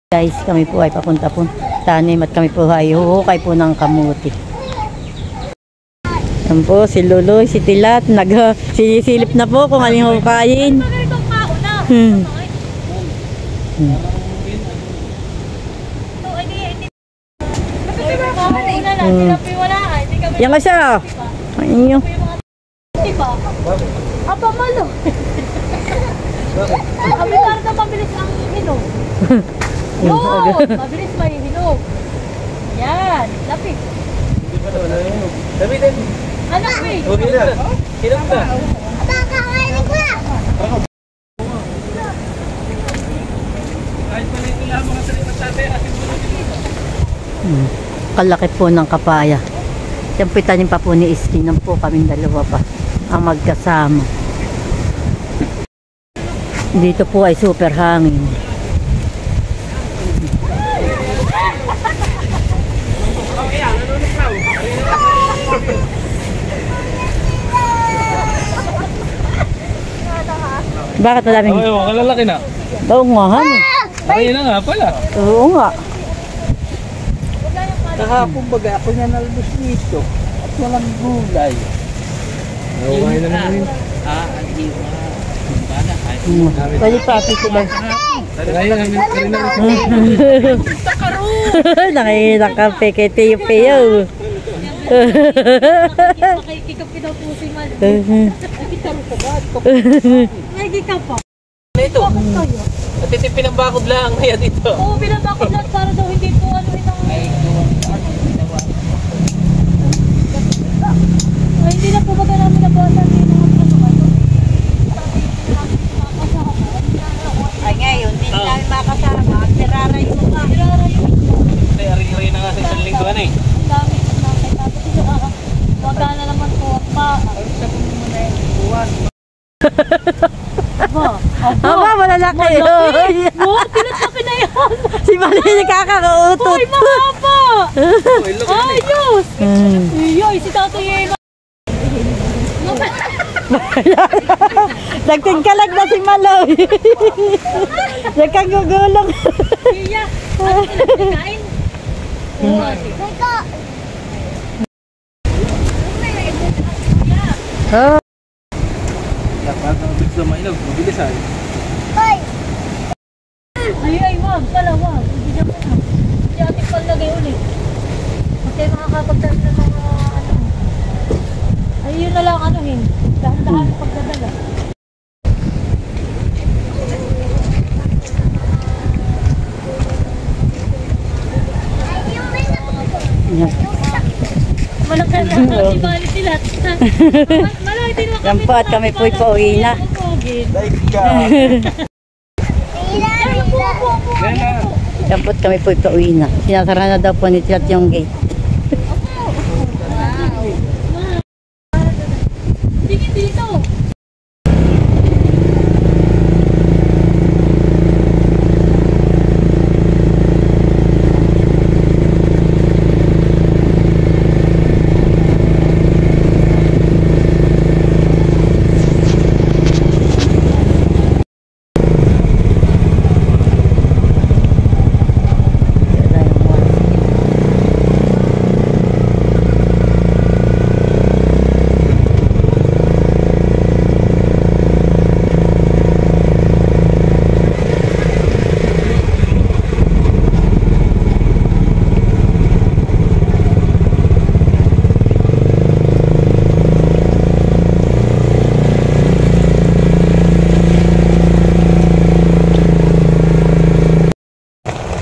Guys, kami po ay papunta po tanim at kami po ay huhukay po ng kamuti. Yan po, si Luloy, si Tilat, sisilip na po kung aling hukayin. Yan ka siya. Ayun. Diba? Apa malo? Kami para na mabilis ang hinog. Oo, mabilis may hinog. Yan, lapit. Hindi pa naman ang hinog. Dabitin. Anak, wait. Okay na. Hinog na. Nakakainig na. Kahit pala ito lang mga sarili masabi, asin mo lang. Kalaki po ng kapaya. Yan po itanim pa po ni Iski. Nang po kaming dalawa pa ang magkasama. Dito po ay super hangin. Bakit madaming? Oo, kalalaki na. Oo nga, hangin. Ayun na nga pala. Oo nga. Kahapon baga ako niya nalbos dito at walang gulay. Nakukain na naman yun. Pwede pa ito sila. Nakikita ka pe kay Tiyo Piyo. Nakikikap kita po si Mal. Nakikikap pa. Ito. Natitipin ang bakod lang kaya dito. Oo, binabakot lang para daw hindi po ano ito. Ay, hindi na po baga namin nabawasan din ang ano. Ay ngayon, hindi namin makasama. Pirarayo ka. Ay, ari-ari na nga sa isang linggo na eh. Ang dami po namin. Tapos ito, magana naman po ang pa. Aba, wala na kayo. Tinatapin na yan. Si Malini kakakautot. Uy, mahaba. Ay, Diyos. Iyoy, si Tatay Eva. Nagtingkalag na si Maloy. Nagkagugulong. Iya, ano pinagkain? Oh. Dapat ang bigla mainog, mabilis ay. Ay, wag pala, wag. Hindi na pala. Hindi ating palagay ulit. Kasi makakapagdala ng mga ano. Ay, yun na lang ano hin. Dahan-dahan ang pagdadala. Malaki na ang ibali sila. Malaki din mo kami. Yan po at kami po'y pauwi na. Yan po at kami po'y pauwi na. Sinasara na daw po ni Tilat yung gate. Tingin dito.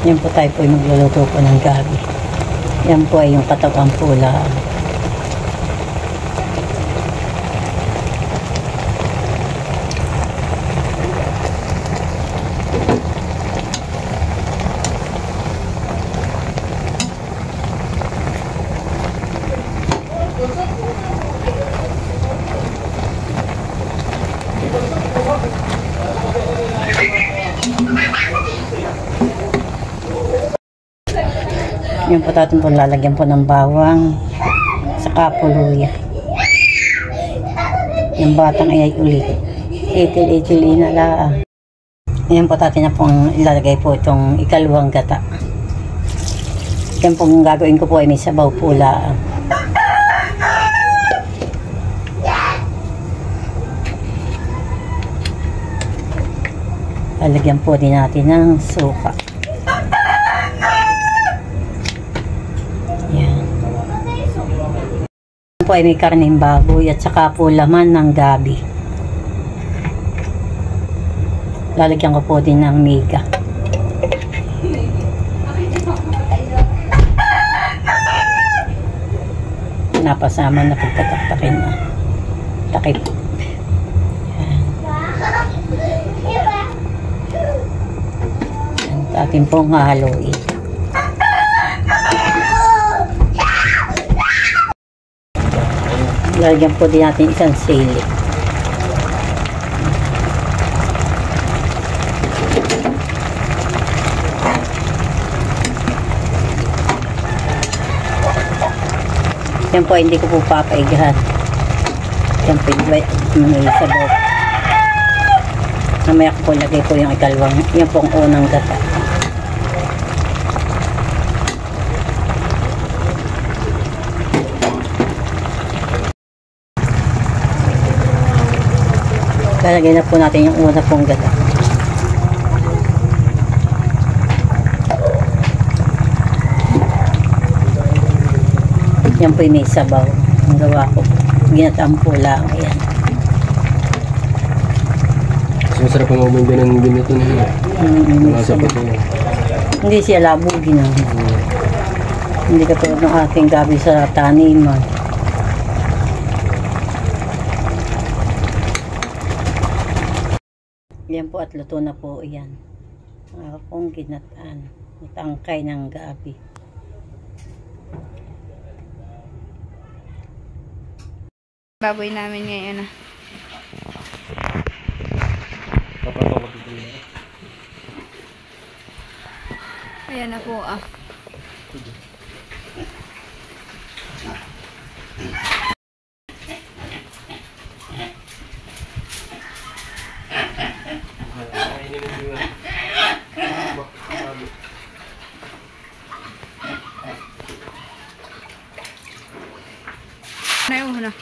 Yan po tayo po ay magluluto po ng gabi. Yan po ay yung katawang pula. Yung patatin po lalagyan po ng bawang saka puluya. Yung batang ay ulit. Itil-itil na lang. Ngayon po natin na pong ilalagay po itong ikalawang gata. Yan pong gagawin ko po ay may sabaw po lang. Lalagyan po din natin ng suka. Yan. Yan po ay may karneng baboy at saka po laman ng gabi. Lalagyan ko po din ng miga. Napasama na pagkataktakin na. Takip. Atin pong hahaluin. Lalagyan po din natin isang sili. Yan po hindi ko po papaigahan. Yan po may sabaw. Namaya ko po lagay po yung ikalawang. Yan po ang unang gata. Lalagay na po natin yung una pong gata. Yan po yung may sabaw. Ang gawa ko. Ginataan po lang. Ayan. So, masarap ang umay ng ganito na Sabaw. Hindi siya labugin. Hindi katulad ng ating gabi sa taniman. Yan po at luto na po yan. Ang akong ginataan. Tangkay ng gabi. Baboy namin ngayon ah. Ayan na po ah. Na.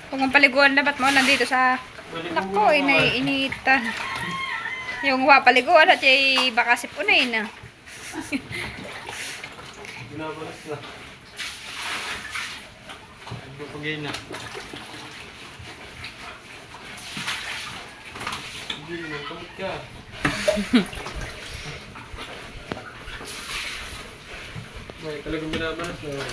Kung ang paliguan dapat mo nandito sa nako, inita. Yung paliguan at yung baka sipunay na. Binabalas na. Pagpagay na. Hindi naman, kamot ka. May talagang binabalas na.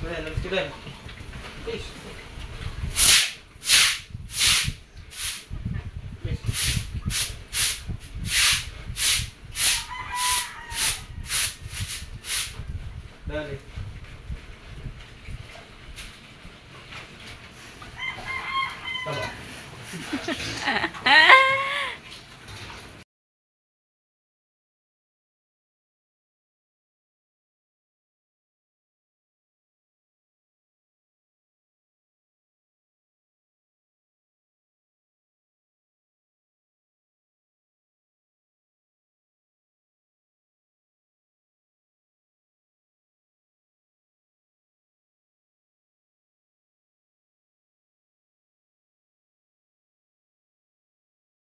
Ayan, alas ka din. Please. Please. Dali.